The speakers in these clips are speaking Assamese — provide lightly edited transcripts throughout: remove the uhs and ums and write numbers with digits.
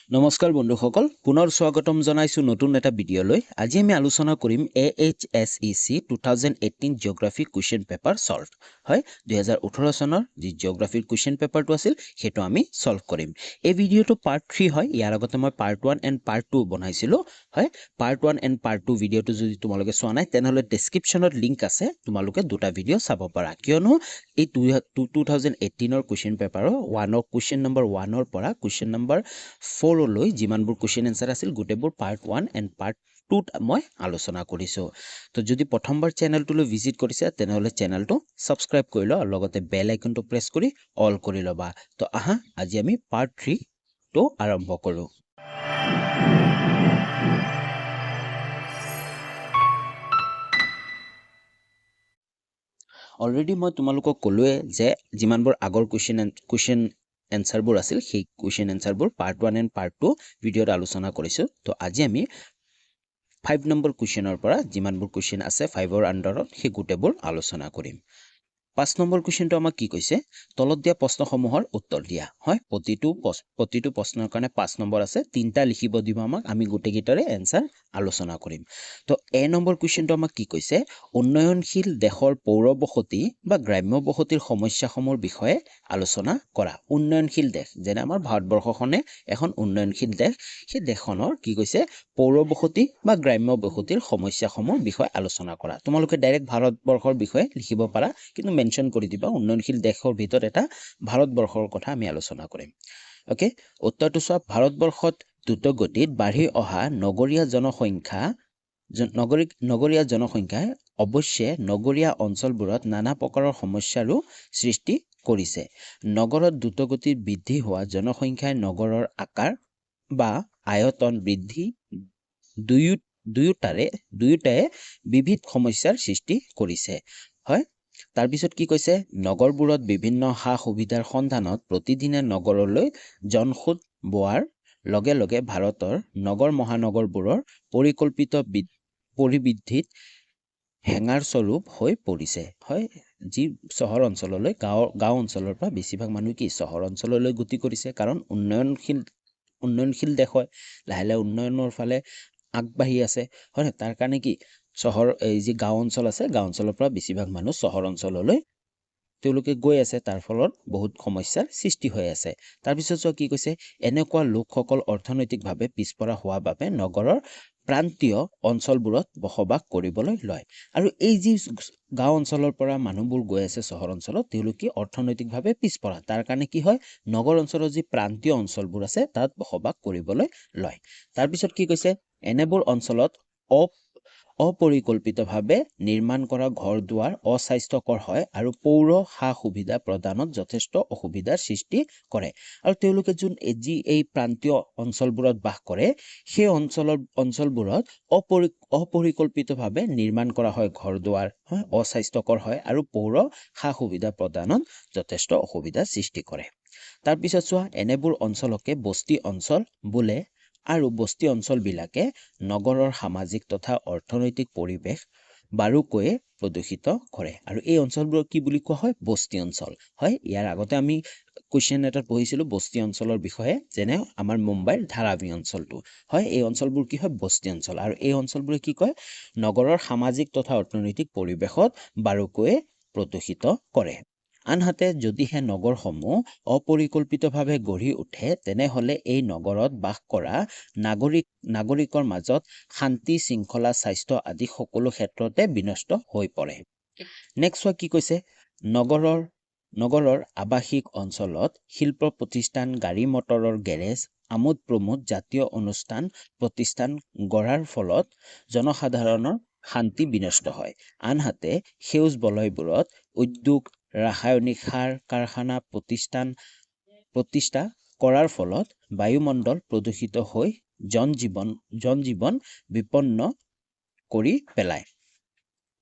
নমস্কাৰ বন্ধুসকল পুনৰ স্বাগতম জনাইছো নতুন এটা ভিডিঅ'লৈ আজি আমি আলোচনা কৰিম AHSEC 2018 geography question paper solve হয় 2018 চনৰ যি জিঅগ্ৰাফিৰ কুৱেশ্যন পেপাৰটো আছিল সেইটো আমি সলভ কৰিম এই ভিডিঅ'টো পাৰ্ট 3 হয় ইয়াৰ আগতে মই পাৰ্ট 1 এণ্ড পাৰ্ট 2 বনাইছিলো হয় পাৰ্ট 1 এণ্ড পাৰ্ট 2 ভিডিঅ'টো যদি তোমালোকে চোৱা নাই তেনেহলে ডেসক্ৰিপচনত লিংক আছে তোমালোকে দুটা ভিডিঅ' চাব পাৰা কিয়নো এই 2018 ৰ কুৱেশ্যন পেপাৰৰ 1 ৰ কুৱেশ্যন নম্বৰ 1 ৰ পৰা কুৱেশ্যন নম্বৰ 4 লৈ যিমানবোৰ কুৱেশ্যন এনসাৰ আছিল গোটেইবোৰ পাৰ্ট 1 এণ্ড পাৰ্ট 2 মই আলোচনা কৰিছো তো যদি প্ৰথমবাৰ চেনেলটোলৈ ভিজিট কৰিছে তেনেহলে চেনেলটো সাবস্ক্ৰাইব কৰি ল আৰু লগতে বেল আইকনটো প্ৰেছ কৰি অল কৰি লবা তো আহা আজি আমি পাৰ্ট 3 টো আৰম্ভ কৰো অলৰেডি মই তোমালোকক ক'লোৱে যে যিমানবোৰ আগৰ কুৱেশ্যন এনসাৰবোৰ আছিল সেই কুৱেশ্যন এনসাৰবোৰ পাৰ্ট 1 এণ্ড পাৰ্ট 2 ভিডিঅ'ত আলোচনা কৰিছো তো আজি আমি 5 নম্বৰ কুৱেশ্যনৰ পৰা যিমানবোৰ কুৱেশ্যন আছে 5 ৰ আন্ডাৰত সেই গোটেইবোৰ আলোচনা কৰিম 5 নম্বৰ কুৱেশ্যনটো আমাক কি কৈছে তলত দিয়া প্ৰশ্নসমূহৰ উত্তৰ দিয়া হয় প্ৰতিটো প্ৰশ্নৰ কাৰণে 5 নম্বৰ আছে তিনটা লিখিব দিব আমাক আমি গোটেইকেইটাৰে এনসাৰ আলোচনা কৰিম তো এ নম্বৰ কুৱেশ্যনটো আমাক কি কৈছে উন্নয়নশীল দেশৰ পৌৰ বসতি বা গ্ৰাম্য বসতিৰ সমস্যাসমূহৰ বিষয়ে আলোচনা কৰা উন্নয়নশীল দেশ যেনে আমাৰ ভাৰতবৰ্ষখনে এখন উন্নয়নশীল দেশ সেই দেশখনৰ কি কৈছে পৌৰ বসতি বা গ্ৰাম্য বসতিৰ সমস্যাসমূহৰ বিষয়ে আলোচনা কৰা তোমালোকে ডাইৰেক্ট ভাৰতবৰ্ষৰ বিষয়ে লিখিব পাৰা কিন্তু মেনশন কৰি দিবা উন্নয়নশীল দেশৰ ভিতৰত এটা ভাৰতবৰ্ষৰ কথা আমি আলোচনা কৰিম ওকে উত্তৰটো চোৱা ভাৰতবৰ্ষত দ্ৰুতগতিত বাঢ়ি অহা নগৰীয়া জনসংখ্যাই অৱশ্যে নগৰীয়া অঞ্চলবোৰত নানা প্ৰকাৰৰ সমস্যাৰো সৃষ্টি কৰিছে নগৰত দ্ৰুতগতিত বৃদ্ধি হোৱা জনসংখ্যাই নগৰৰ আকাৰ বা আয়তন বৃদ্ধি দুয়োটাই বিবিধ সমস্যাৰ সৃষ্টি কৰিছে হয় তাৰপিছত কি কৈছে নগৰবোৰত বিভিন্ন সা সুবিধাৰ সন্ধানত প্ৰতিদিনে নগৰলৈ জনখোজ বোৱাৰ লগে লগে ভাৰতৰ নগৰ মহানগৰবোৰৰ পৰিকল্পিত পৰিবৃদ্ধিত হেঙাৰ স্বৰূপ হৈ পৰিছে হয় যি চহৰ অঞ্চললৈ গাঁও অঞ্চলৰ পৰা বেছিভাগ মানুহ কি চহৰ অঞ্চললৈ গতি কৰিছে কাৰণ উন্নয়নশীল দেশ হয় লাহে লাহে উন্নয়নৰ ফালে আগবাঢ়ি আছে হয় তাৰ কাৰণে কি চহৰ এই যি গাঁও অঞ্চল আছে গাঁও অঞ্চলৰ পৰা বেছিভাগ মানুহ চহৰ অঞ্চললৈ তেওঁলোকে গৈ আছে তাৰ ফলত বহুত সমস্যাৰ সৃষ্টি হৈ আছে তাৰপিছত কি কৈছে এনেকুৱা লোকসকল অৰ্থনৈতিকভাৱে পিছপৰা হোৱা বাবে নগৰৰ প্ৰান্তীয় অঞ্চলবোৰত বসবাস কৰিবলৈ লয় আৰু এই যি গাঁও অঞ্চলৰ পৰা মানুহবোৰ গৈ আছে চহৰ অঞ্চলত তেওঁলোকে অৰ্থনৈতিকভাৱে পিছপৰা তাৰ কাৰণে কি হয় নগৰ অঞ্চলৰ যি প্ৰান্তীয় অঞ্চলবোৰ আছে তাত বসবাস কৰিবলৈ লয় তাৰপিছত কি কৈছে এনেবোৰ অঞ্চলত অপৰিকল্পিতভাৱে নিৰ্মাণ কৰা ঘৰ দুৱাৰ অস্বাস্থ্যকৰ হয় আৰু পৌৰ সা সুবিধা প্ৰদানত যথেষ্ট অসুবিধাৰ সৃষ্টি কৰে আৰু তেওঁলোকে যোন যি এই প্ৰান্তীয় অঞ্চলবোৰত বাস কৰে সেই অঞ্চলবোৰত অপৰিকল্পিতভাৱে নিৰ্মাণ কৰা হয় ঘৰ দুৱাৰ হয় অস্বাস্থ্যকৰ হয় আৰু পৌৰ সা সুবিধা প্ৰদানত যথেষ্ট অসুবিধাৰ সৃষ্টি কৰে তাৰপিছত চোৱা এনেবোৰ অঞ্চলকে বস্তি অঞ্চল বোলে আৰু বস্তি অঞ্চলবিলাকে নগৰৰ সামাজিক তথা অৰ্থনৈতিক পৰিৱেশ বাৰুকৈয়ে প্ৰদূষিত কৰে আৰু এই অঞ্চলবোৰক কি বুলি কোৱা হয় বস্তি অঞ্চল হয় ইয়াৰ আগতে আমি কুৱেশ্যন এটাত পঢ়িছিলো বস্তি অঞ্চলৰ বিষয়ে যেনে আমাৰ মুম্বাইৰ ধাৰাবি অঞ্চলটো হয় এই অঞ্চলবোৰ কি হয় বস্তি অঞ্চল আৰু এই অঞ্চলবোৰে কি কয় নগৰৰ সামাজিক তথা অৰ্থনৈতিক পৰিৱেশত বাৰুকৈয়ে প্ৰদূষিত কৰে আনহাতে যদিহে নগৰসমূহ অপৰিকল্পিতভাৱে গঢ়ি উঠে তেনেহলে এই নগৰত বাস কৰা নাগৰিকৰ মাজত শান্তি শৃংখলা স্বাস্থ্য আদি সকলো ক্ষেত্ৰতে বিনষ্ট হৈ পৰে নেক্সট কি কৈছে নগৰৰ আৱাসিক অঞ্চলত শিল্প প্ৰতিষ্ঠান গাড়ী মটৰৰ গেৰেজ আমোদ প্ৰমোদ জাতীয় অনুষ্ঠান প্ৰতিষ্ঠান গঢ়াৰ ফলত জনসাধাৰণৰ শান্তি বিনষ্ট হয় আনহাতে সেউজ বলয়বোৰত উদ্যোগ ৰাসায়নিক সাৰ কাৰখানা প্ৰতিষ্ঠা কৰাৰ ফলত বায়ুমণ্ডল প্ৰদূষিত হৈ জনজীৱন বিপন্ন কৰি পেলায়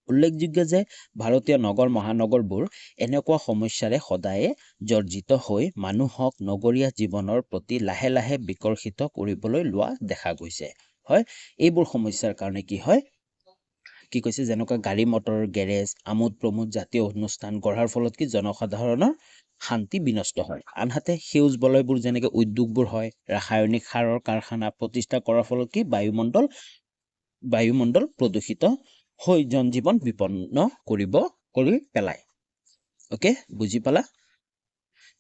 উল্লেখযোগ্য যে ভাৰতীয় নগৰ মহানগৰবোৰ এনেকুৱা সমস্যাৰে সদায়ে জৰ্জিত হৈ মানুহক নগৰীয়া জীৱনৰ প্ৰতি লাহে লাহে বিকশিত কৰিবলৈ লোৱা দেখা গৈছে হয় এইবোৰ সমস্যাৰ কাৰণে কি হয় কি কৈছে যেনেকুৱা গাড়ী মটৰৰ গেৰেজ আমোদ প্ৰমোদ জাতীয় অনুষ্ঠান গঢ়াৰ ফলত কি জনসাধাৰণৰ শান্তি বিনষ্ট হয় আনহাতে সেউজ বলয়বোৰ যেনেকৈ উদ্যোগবোৰ হয় ৰাসায়নিক সাৰৰ কাৰখানা প্ৰতিষ্ঠা কৰাৰ ফলত কি বায়ুমণ্ডল প্ৰদূষিত হৈ জনজীৱন বিপন্ন কৰি পেলায় ওকে বুজি পালা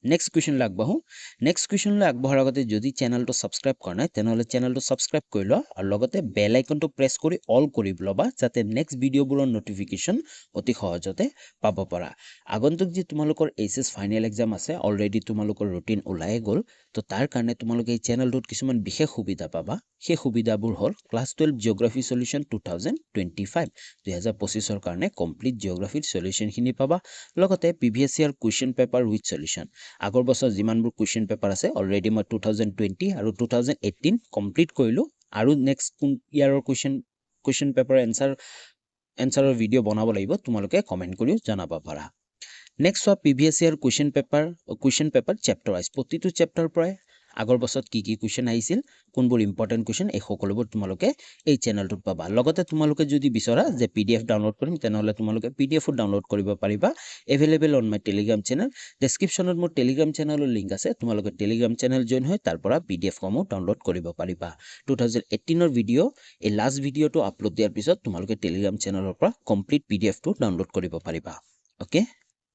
নেক্সট কুৱেশ্যনলৈ আগবাঢ়ো নেক্সট কুৱেশ্যনলৈ আগবঢ়াৰ আগতে যদি চেনেলটো ছাবস্ক্ৰাইব কৰা নাই তেনেহ'লে চেনেলটো ছাবস্ক্ৰাইব কৰি লোৱা আৰু লগতে বেল আইকনটো প্ৰেছ কৰি অল কৰি ল'বা যাতে নেক্সট ভিডিঅ'বোৰৰ নটিফিকেশ্যন অতি সহজতে পাব পাৰা আগন্তুক যি তোমালোকৰ এইচএছ ফাইনেল এক্সাম আছে অলৰেডি তোমালোকৰ ৰুটিন ওলাই গ'ল তো তাৰ কাৰণে তোমালোকে এই চেনেলটোত কিছুমান বিশেষ সুবিধা পাবা সেই সুবিধাবোৰ হ'ল ক্লাছ 12 জিঅ'গ্ৰাফি সলিউশ্যন 2025 2025ৰ কাৰণে কমপ্লিট জিঅ'গ্ৰাফিৰ সলিউশ্যনখিনি পাবা লগতে previous year question paper with solution আগৰ বছৰ যিমানবোৰ কুৱেশ্যন পেপাৰ আছে অলৰেডি মই 2020 আৰু 2018 কমপ্লিট কৰিলোঁ আৰু নেক্সট ইয়াৰৰ কুৱেশ্যন পেপাৰ এনচাৰৰ ভিডিঅ' বনাব লাগিব তোমালোকে কমেণ্ট কৰিও জনাব পাৰা নেক্সট হোৱা previous year question paper chapter wise প্ৰতিটো চেপ্টাৰৰ পৰাই আগৰ বছৰত কি কুৱেশ্যন আহিছিল কোনবোৰ ইম্পৰ্টেণ্ট কুৱেশ্যন এই সকলোবোৰ তোমালোকে এই চেনেলটোত পাবা লগতে তোমালোকে যদি বিচৰা যে PDF ডাউনলোড কৰিম তেনেহ'লে তোমালোকে PDFও ডাউনলোড কৰিব পাৰিবা available on my telegram channel ডেছক্ৰিপশ্যনত মোৰ টেলিগ্ৰাম চেনেলৰ লিংক আছে তোমালোকে টেলিগ্ৰাম চেনেল জইন হৈ তাৰ পৰা PDF-সমূহ ডাউনলোড কৰিব পাৰিবা 2018ৰ ভিডিঅ' এই লাষ্ট ভিডিঅ'টো আপলোড দিয়াৰ পিছত তোমালোকে টেলিগ্ৰাম চেনেলৰ পৰা কমপ্লিট PDFটো ডাউনলোড কৰিব পাৰিবা ওকে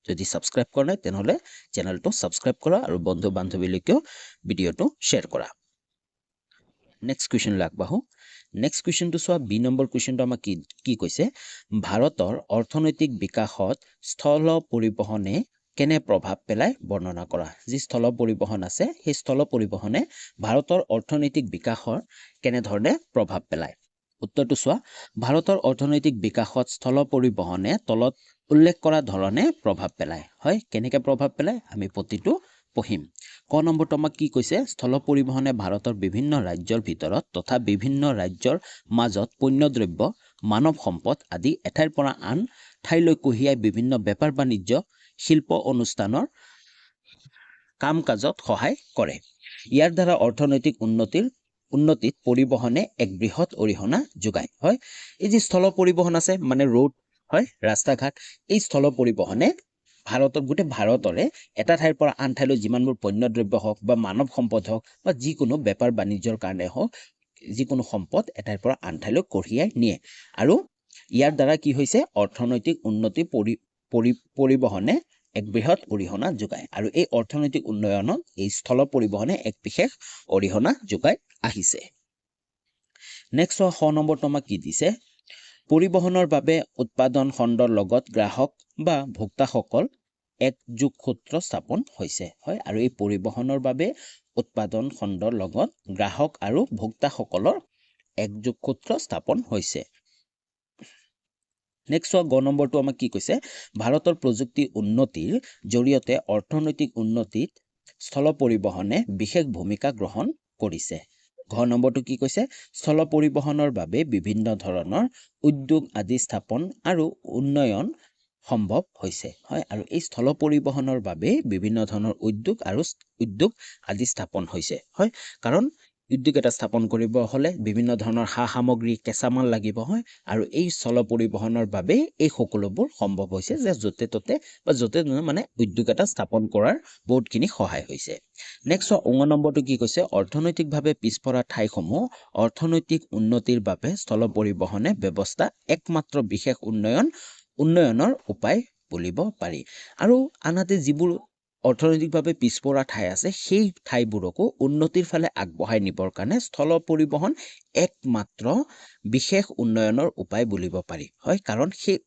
যদি ছাবস্ক্ৰাইব কৰা নাই তেনেহ'লে চেনেলটো ছাবস্ক্ৰাইব কৰা আৰু বন্ধু বান্ধৱীলৈকেও ভিডিঅ'টো শ্বেয়াৰ কৰা নেক্সট কুৱেশ্যনলৈ আগবাঢ়ো নেক্সট কুৱেশ্যনটো চোৱা বি নম্বৰ কুৱেশ্যনটো আমাক কি কৈছে ভাৰতৰ অৰ্থনৈতিক বিকাশত স্থল পৰিবহণে কেনে প্ৰভাৱ পেলায় বৰ্ণনা কৰা যি স্থল পৰিবহণ আছে সেই স্থল পৰিবহণে ভাৰতৰ অৰ্থনৈতিক বিকাশৰ কেনেধৰণে প্ৰভাৱ পেলায় উত্তৰটো চোৱা ভাৰতৰ অৰ্থনৈতিক বিকাশত স্থল পৰিবহণে তলত উল্লেখ কৰা ধৰণে প্ৰভাৱ পেলায় হয় কেনেকৈ প্ৰভাৱ পেলায় আমি প্ৰতিটো পঢ়িম ক নম্বৰটো আমাক কি কৈছে স্থল পৰিবহণে ভাৰতৰ বিভিন্ন ৰাজ্যৰ ভিতৰত তথা বিভিন্ন ৰাজ্যৰ মাজত পণ্যদ্ৰব্য মানৱ সম্পদ আদি এঠাইৰ পৰা আন ঠাইলৈ কঢ়িয়াই বিভিন্ন বেপাৰ বাণিজ্য শিল্প অনুষ্ঠানৰ কাম কাজত সহায় কৰে ইয়াৰ দ্বাৰা অৰ্থনৈতিক উন্নতিত পৰিবহণে এক বৃহৎ অৰিহণা যোগায় হয় এই যি স্থল পৰিবহণ আছে মানে ৰোড হয় ৰাস্তা ঘাট এই স্থল পৰিবহণে গোটেই ভাৰতৰে এটা ঠাইৰ পৰা আন ঠাইলৈ যিমানবোৰ পণ্যদ্ৰব্য হওক বা মানৱ সম্পদ হওক বা যিকোনো বেপাৰ বাণিজ্যৰ কাৰণে হওক যিকোনো সম্পদ এঠাইৰ পৰা আন ঠাইলৈ কঢ়িয়াই নিয়ে আৰু ইয়াৰ দ্বাৰা কি হৈছে অৰ্থনৈতিক উন্নতি পৰিবহণে এক বৃহৎ অৰিহণা যোগায় আৰু এই অৰ্থনৈতিক উন্নয়নত এই স্থল পৰিবহণে এক বিশেষ অৰিহণা যোগাই আহিছে নেক্সট খ নম্বৰটো আমাক কি দিছে পৰিবহণৰ বাবে উৎপাদন খণ্ডৰ লগত গ্ৰাহক বা ভোক্তাসকল এক যোগসূত্ৰ স্থাপন হৈছে হয় আৰু এই পৰিবহণৰ বাবে উৎপাদন খণ্ডৰ লগত গ্ৰাহক আৰু ভোক্তাসকলৰ এক যোগসূত্ৰ স্থাপন হৈছে নেক্সট গ নম্বৰটো আমাক কি কৈছে ভাৰতৰ প্ৰযুক্তি উন্নতিৰ জৰিয়তে অৰ্থনৈতিক উন্নতিত স্থল পৰিবহণে বিশেষ ভূমিকা গ্ৰহণ কৰিছে ঘ নম্বৰটো কি কৈছে স্থল পৰিবহণৰ বাবে বিভিন্ন ধৰণৰ উদ্যোগ আদি স্থাপন আৰু উন্নয়ন সম্ভৱ হৈছে হয় আৰু এই স্থল পৰিবহণৰ বাবে বিভিন্ন ধৰণৰ উদ্যোগ আদি স্থাপন হৈছে হয় কাৰণ উদ্যোগ এটা স্থাপন কৰিব হ'লে বিভিন্ন ধৰণৰ সা সামগ্ৰী কেঁচামাল লাগিব হয় আৰু এই স্থল পৰিবহণৰ বাবে এই সকলোবোৰ সম্ভৱ হৈছে যে য'তে ত'তে বা য'তে মানে উদ্যোগ এটা স্থাপন কৰাৰ বহুতখিনি সহায় হৈছে নেক্সট নম্বৰটো কি কৈছে অৰ্থনৈতিকভাৱে পিছপৰা ঠাইসমূহ অৰ্থনৈতিক উন্নতিৰ বাবে স্থল পৰিবহণে ব্যৱস্থা একমাত্ৰ বিশেষ উন্নয়নৰ উপায় বুলিব পাৰি আৰু আনহাতে যিবোৰ অৰ্থনৈতিকভাৱে পিছপৰা ঠাই আছে সেই ঠাইবোৰকো উন্নতিৰ ফালে আগবঢ়াই নিবৰ কাৰণে স্থল পৰিবহণ একমাত্ৰ বিশেষ উন্নয়নৰ উপায় বুলিব পাৰি হয় কাৰণ সেই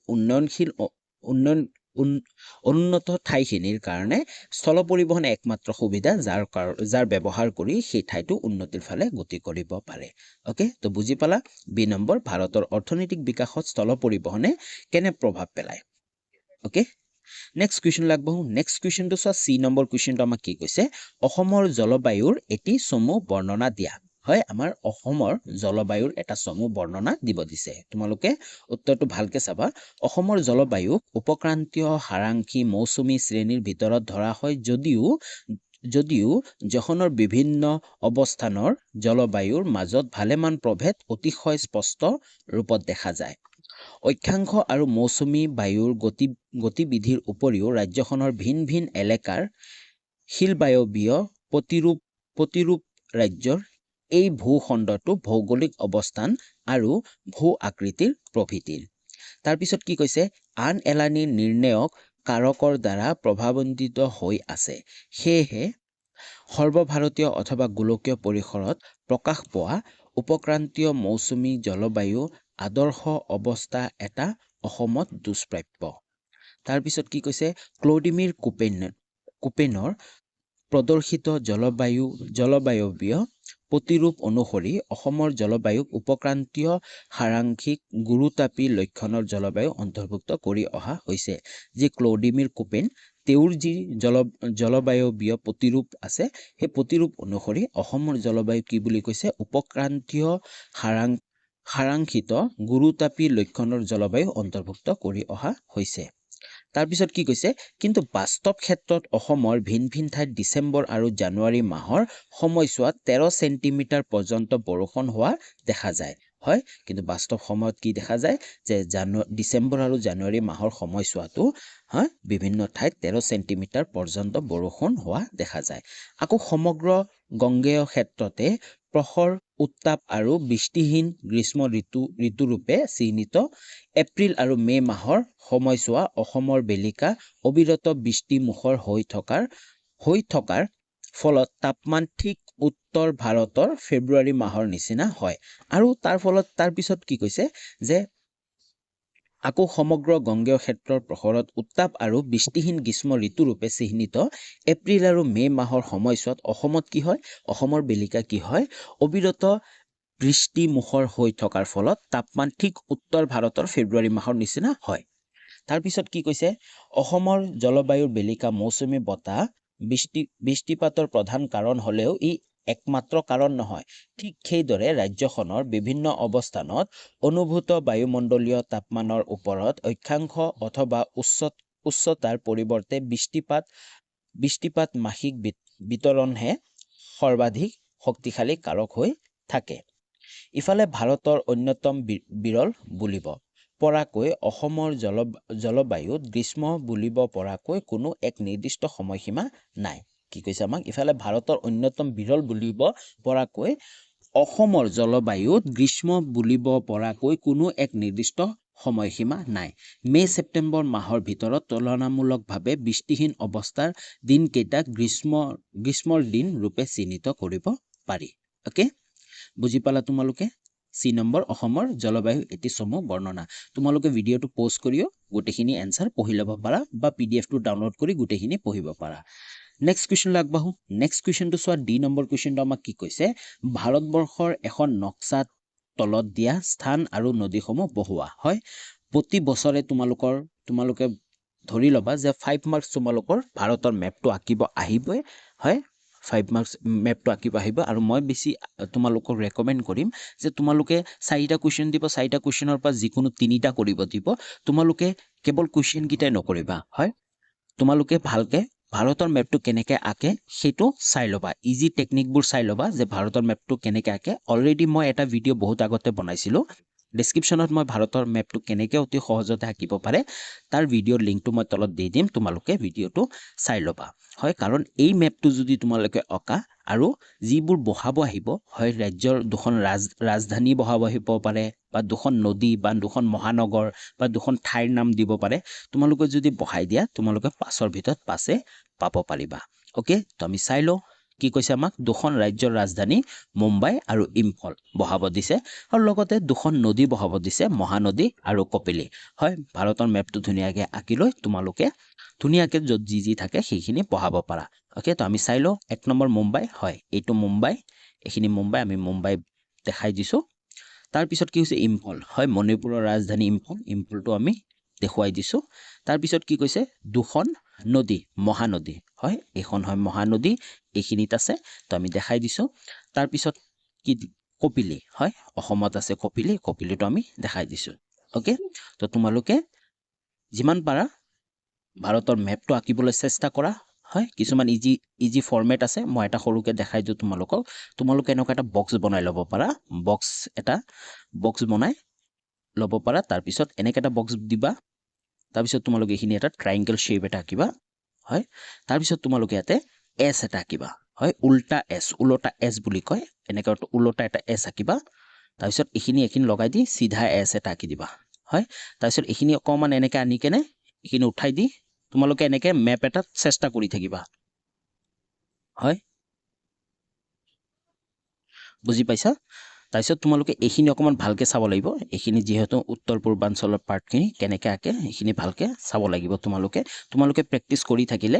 উন্নত ঠাইখিনিৰ কাৰণে স্থল পৰিবহণ একমাত্ৰ সুবিধা যাৰ ব্যৱহাৰ কৰি সেই ঠাইটো উন্নতিৰ ফালে গতি কৰিব পাৰে অ'কে তো বুজি পালা বি নম্বৰ ভাৰতৰ অৰ্থনৈতিক বিকাশত স্থল পৰিবহণে কেনে প্ৰভাৱ পেলায় অ'কে নেক্সট কুৱেশ্যন আগবাঢ়ো নেক্সট কুৱেশ্যনটো চোৱা চি নম্বৰ কুৱেশ্যনটো আমাক কি কৈছে অসমৰ জলবায়ুৰ এটি চমু বৰ্ণনা দিয়া হয় আমাৰ অসমৰ জলবায়ুৰ এটা চমু বৰ্ণনা দিব দিছে তোমালোকে উত্তৰটো ভালকে চাবা অসমৰ জলবায়ুক উপক্ৰান্তীয় হাৰাংশী মৌচুমী শ্ৰেণীৰ ভিতৰত ধৰা হয় যদিও জহনৰ বিভিন্ন অৱস্থানৰ জলবায়ুৰ মাজত ভালেমান প্ৰভেদ অতিশয় স্পষ্ট ৰূপত দেখা যায় অক্ষাংশ আৰু মৌচুমী বায়ুৰ গতিবিধিৰ উপৰিও ৰাজ্যখনৰ ভিন ভিন এলেকাৰ শিলবায়বীয় প্ৰতিৰূপ ৰাজ্যৰ এই ভূখণ্ডটো ভৌগোলিক অৱস্থান আৰু ভূ আকৃতিৰ প্ৰভৃতিৰ। তাৰপিছত কি কৈছে, আন এলানি নিৰ্ণায়ক কাৰকৰ দ্বাৰা প্ৰভাৱান্বিত হৈ আছে। সেয়েহে সৰ্বভাৰতীয় অথবা গোলকীয় পৰিসৰত প্ৰকাশ পোৱা উপক্ৰান্তীয় মৌচুমী জলবায়ু আদৰ্শ অৱস্থা এটা অসমত দুষ্প্ৰাপ্য। তাৰপিছত কি কৈছে, ক্লডিমিৰ কোপেনৰ প্ৰদৰ্শিত জলবায়বীয় প্ৰতিৰূপ অনুসৰি অসমৰ জলবায়ুক উপক্ৰান্তীয় সাৰাংশিক গুৰুতাপী লক্ষণৰ জলবায়ু অন্তৰ্ভুক্ত কৰি অহা হৈছে। যি ক্লডিমিৰ কোপেন তেওঁৰ যি জলবায়বীয় প্ৰতিৰূপ আছে, সেই প্ৰতিৰূপ অনুসৰি অসমৰ জলবায়ু কি বুলি কৈছে, উপক্ৰান্তীয় সাৰাংশিত গুৰুতাপী লক্ষণৰ জলবায়ু অন্তৰ্ভুক্ত কৰি অহা হৈছে। তাৰপিছত কি কৈছে, কিন্তু বাস্তৱ ক্ষেত্ৰত অসমৰ ভিন ভিন ঠাইত ডিচেম্বৰ আৰু জানুৱাৰী মাহৰ সময়ছোৱাত 13 ছেণ্টিমিটাৰ পৰ্যন্ত বৰষুণ হোৱা দেখা যায়। হয়, কিন্তু বাস্তৱ সময়ত কি দেখা যায় যে ডিচেম্বৰ আৰু জানুৱাৰী মাহৰ সময়ছোৱাতো বিভিন্ন ঠাইত 13 ছেণ্টিমিটাৰ পৰ্যন্ত বৰষুণ হোৱা দেখা যায়। আকৌ সমগ্ৰ গংগেয় ক্ষেত্ৰতে প্ৰখৰ উত্তাপ আৰু বৃষ্টিহীন গ্ৰীষ্ম ঋতুৰূপে চিহ্নিত এপ্ৰিল আৰু মে মাহৰ সময়ছোৱা অসমৰ বেলিকা অবিৰত বৃষ্টিমুখৰ হৈ থকাৰ ফলত তাপমান ঠিক উত্তৰ ভাৰতৰ ফেব্ৰুৱাৰী মাহৰ নিচিনা হয়। আৰু তাৰপিছত কি কৈছে যে আকৌ সমগ্ৰ গংগেয় ক্ষেত্ৰৰ প্ৰখৰত উত্তাপ আৰু বৃষ্টিহীন গ্ৰীষ্ম ঋতুৰূপে চিহ্নিত এপ্ৰিল আৰু মে মাহৰ সময়ছোৱাত অসমত কি হয়, অসমৰ বেলিকা কি হয়, অবিৰত বৃষ্টিমুখৰ হৈ থকাৰ ফলত তাপমান ঠিক উত্তৰ ভাৰতৰ ফেব্ৰুৱাৰী মাহৰ নিচিনা হয়। তাৰপিছত কি কৈছে, অসমৰ জলবায়ুৰ বেলিকা মৌচুমী বতাহ বৃষ্টিপাতৰ প্ৰধান কাৰণ হ'লেও ই একমাত্ৰ কাৰণ নহয়। ঠিক সেইদৰে ৰাজ্যখনৰ বিভিন্ন অৱস্থানত অনুভূত বায়ুমণ্ডলীয় তাপমানৰ ওপৰত অক্ষাংশ অথবা উচ্চতাৰ পৰিৱৰ্তে বৃষ্টিপাত মাসিক বিতৰণহে সৰ্বাধিক শক্তিশালী কাৰক হৈ থাকে। ইফালে ভাৰতৰ অন্যতম বিৰল বুলিব পৰাকৈ অসমৰ জলবায়ুত গ্ৰীষ্ম বুলিব পৰাকৈ কোনো এক নিৰ্দিষ্ট সময়সীমা নাই। কি কৈছে আমাক, ইফালে ভাৰতৰ অন্যতম বিৰল বুলিব পৰাকৈ অসমৰ জলবায়ুত গ্ৰীষ্ম বুলিব পৰাকৈ কোনো এক নিৰ্দিষ্ট সময়সীমা নাই। মে ছেপ্টেম্বৰ মাহৰ ভিতৰত তুলনামূলকভাৱে বৃষ্টিহীন অৱস্থাৰ দিনকেইটাক গ্ৰীষ্মৰ দিন ৰূপে চিহ্নিত কৰিব পাৰি। অ'কে, বুজি পালা তোমালোকে? চি নম্বৰ অসমৰ জলবায়ু এটি চমু বৰ্ণনা। তোমালোকে ভিডিঅ'টো পজ কৰিও গোটেইখিনি এনচাৰ পঢ়ি ল'ব পাৰা বা PDF-টো ডাউনলোড কৰি গোটেইখিনি পঢ়িব পাৰা। নেক্সট কুৱেশ্যনলৈ আগবাঢ়ো। নেক্সট কুৱেশ্যনটো চোৱা, ডি নম্বৰ কুৱেশ্যনটো আমাক কি কৈছে, ভাৰতবৰ্ষৰ এখন নক্সাত তলত দিয়া স্থান আৰু নদীসমূহ বহোৱা। হয়, প্ৰতি বছৰে তোমালোকে ধৰি ল'বা যে 5 মাৰ্কছ তোমালোকৰ ভাৰতৰ মেপটো আঁকিব আহিবই। হয়, 5 মাৰ্কছ মেপটো আঁকিব আহিব। আৰু মই বেছি তোমালোকক ৰেকমেণ্ড কৰিম যে তোমালোকে 4টা কুৱেশ্যন দিব, 4টা কুৱেশ্যনৰ পৰা যিকোনো 3টা কৰিব দিব। তোমালোকে কেৱল কুৱেশ্যনকেইটাই নকৰিবা। হয়, তোমালোকে ভালকে ভাৰতৰ মেপটো কেনেকৈ আঁকে সেইটো চাই ল'বা, ইজি টেকনিকবোৰ চাই ল'বা যে ভাৰতৰ মেপটো কেনেকৈ আঁকে। অলৰেডি মই এটা ভিডিঅ' বহুত আগতে বনাইছিলোঁ। ডেছক্ৰিপশ্যনত মই ভাৰতৰ মেপটো কেনেকৈ অতি সহজতে আঁকিব পাৰে তাৰ ভিডিঅ'ৰ লিংকটো মই তলত দি দিম, তোমালোকে ভিডিঅ'টো চাই ল'বা। হয়, কাৰণ এই মেপটো যদি তোমালোকে অঁকা আৰু যিবোৰ বহাব আহিব, হয় ৰাজ্যৰ দুখন ৰাজধানী বহাব আহিব পাৰে বা দুখন নদী বা দুখন মহানগৰ বা দুখন ঠাইৰ নাম দিব পাৰে, তোমালোকে যদি বহাই দিয়া তোমালোকে 5ৰ ভিতৰত 5 পাব পাৰিবা। অ'কে, তো আমি চাই লওঁ কি কৈছে আমাক। দুখন ৰাজ্যৰ ৰাজধানী মুম্বাই আৰু ইম্ফল বহাব দিছে, আৰু লগতে দুখন নদী বহাব দিছে, মহানদী আৰু কপিলী। হয়, ভাৰতৰ মেপটো ধুনীয়াকৈ আঁকি লৈ তোমালোকে ধুনীয়াকৈ য'ত যি থাকে সেইখিনি বহাব পাৰা। অ'কে, তো আমি চাই লওঁ। 1 নম্বৰ মুম্বাই। হয়, এইটো মুম্বাই, এইখিনি মুম্বাই, আমি মুম্বাই দেখাই দিছোঁ। তাৰপিছত কি হৈছে ইম্ফল। হয়, মণিপুৰৰ ৰাজধানী ইম্ফলটো আমি দেখুৱাই দিছোঁ। তাৰপিছত কি কৈছে, দুখন নদী, মহানদী। হয়, এইখন হয় মহানদী, এইখিনিত আছে, তো আমি দেখাই দিছোঁ। তাৰপিছত কি কপিলী। হয়, অসমত আছে কপিলীটো আমি দেখাই দিছোঁ। অ'কে, তো তোমালোকে যিমান পাৰা ভাৰতৰ মেপটো আঁকিবলৈ চেষ্টা কৰা। হয়, কিছুমান ইজি ফৰ্মেট আছে, মই এটা সৰুকৈ দেখাই দিওঁ তোমালোকে এনেকুৱা এটা বক্স বনাই ল'ব পাৰা। বক্স বনাই ল'ব পাৰা তাৰপিছত এনেকৈ এটা বক্স দিবা তাৰপিছত তোমালোকে এইখিনি এটা ট্ৰাইংগল শ্বেপ এটা আঁকিবা হয় তাৰপিছত তোমালোকে ইয়াতে এছ এটা আঁকিবা হয় উল্টা এছ বুলি কয় এনেকৈ উল্টা এটা এছ আঁকিবা তাৰপিছত এইখিনি লগাই দি চিধা এছ এটা আঁকি দিবা হয় তাৰপিছত এইখিনি অকণমান এনেকৈ আনি কেনে এইখিনি উঠাই দি তোমালোকে এনেকৈ মেপ এটাত চেষ্টা কৰি থাকিবা হয় বুজি পাইছা তাৰপিছত তোমালোকে এইখিনি অকণমান ভালকৈ চাব লাগিব এইখিনি যিহেতু উত্তৰ পূৰ্বাঞ্চলৰ পাৰ্টখিনি কেনেকৈ আঁকে এইখিনি ভালকৈ চাব লাগিব তোমালোকে প্ৰেক্টিছ কৰি থাকিলে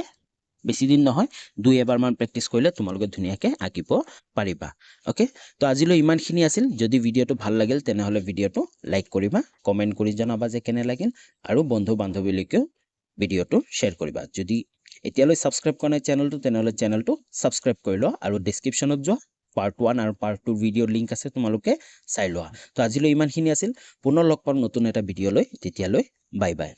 বেছি দিন নহয় 2-এবাৰমান প্ৰেক্টিছ কৰিলে তোমালোকে ধুনীয়াকৈ আঁকিব পাৰিবা অ'কে তো আজিলৈ ইমানখিনি আছিল যদি ভিডিঅ'টো ভাল লাগিল তেনেহ'লে ভিডিঅ'টো লাইক কৰিবা কমেণ্ট কৰি জনাবা যে কেনে লাগিল আৰু বন্ধু বান্ধৱীলৈকেও ভিডিঅ'টো শ্বেয়াৰ কৰিবা যদি এতিয়ালৈ ছাবস্ক্ৰাইব কৰা নাই চেনেলটো তেনেহ'লে চেনেলটো ছাবস্ক্ৰাইব কৰি লোৱা আৰু ডেছক্ৰিপশ্যনত যোৱা পাৰ্ট 1 আৰু পাৰ্ট 2 ভিডিঅ'ৰ লিংক আছে তোমালোকে চাই লোৱা তো আজিলৈ ইমানখিনি আছিল পুনৰ লগ পাম নতুন এটা ভিডিঅ'লৈ তেতিয়ালৈ বাই বাই